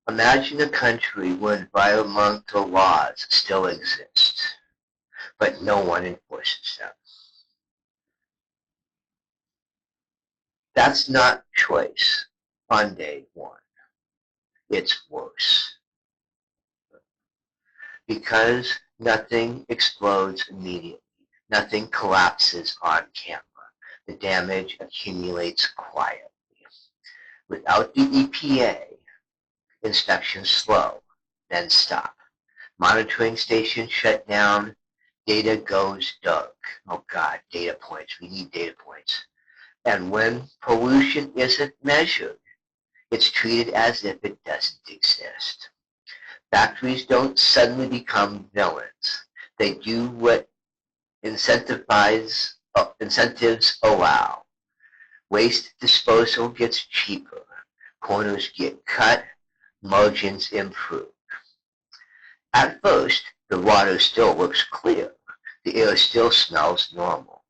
Imagine a country where environmental laws still exist, but no one enforces them. That's not choice on day one. It's worse. Because nothing explodes immediately. Nothing collapses on camera. The damage accumulates quietly. Without the EPA, inspections slow, then stop. Monitoring stations shut down. Data goes dark. Oh God, data points. We need data points. And when pollution isn't measured, it's treated as if it doesn't exist. Factories don't suddenly become villains. They do what incentives allow. Waste disposal gets cheaper. Corners get cut. Margins improve. At first, the water still looks clear. The air still smells normal.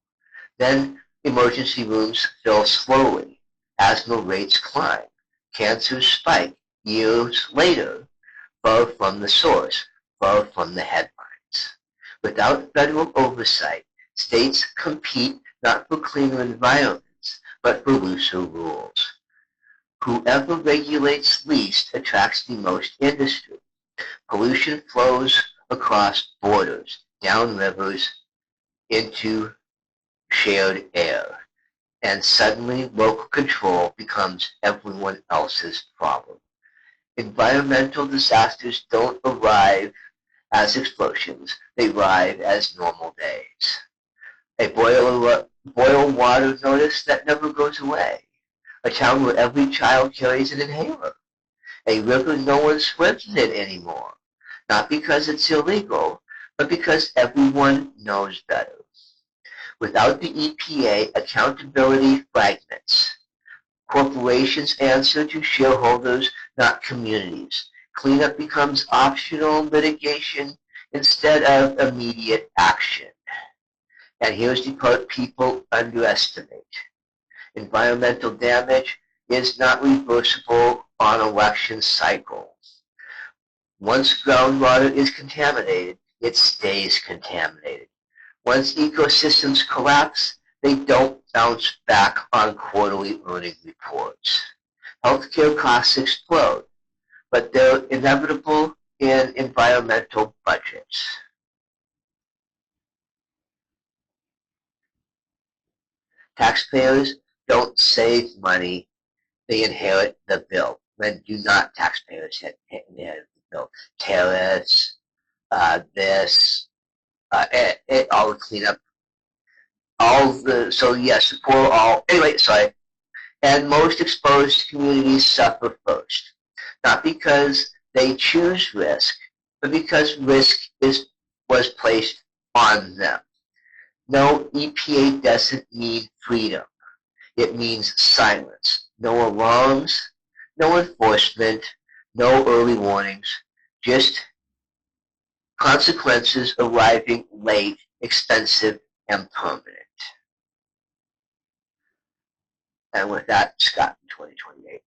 Then emergency rooms fill slowly. Asthma rates climb. Cancers spike years later, far from the source, far from the headlines. Without federal oversight, states compete not for cleaner environments, but for looser rules. Whoever regulates least attracts the most industry. Pollution flows across borders, down rivers, into shared air, and suddenly local control becomes everyone else's problem. Environmental disasters don't arrive as explosions, they arrive as normal days. A boil water notice that never goes away. A town where every child carries an inhaler. A river no one swims in anymore. Not because it's illegal, but because everyone knows better. Without the EPA, accountability fragments. Corporations answer to shareholders, not communities. Cleanup becomes optional litigation instead of immediate action. And here's the part people underestimate. Environmental damage is not reversible on election cycles. Once groundwater is contaminated, it stays contaminated. Once ecosystems collapse, they don't bounce back on quarterly earning reports. Healthcare costs explode, but they're inevitable in environmental budgets. Taxpayers don't save money, they inherit the bill. When do not taxpayers inherit the bill? Tariffs, all the cleanup, so yes, the poor all, anyway, sorry. And most exposed communities suffer first. Not because they choose risk, but because risk was placed on them. No, EPA doesn't mean freedom. It means silence. No alarms, no enforcement, no early warnings, just consequences arriving late, expensive, and permanent. And with that, Scott in 2028.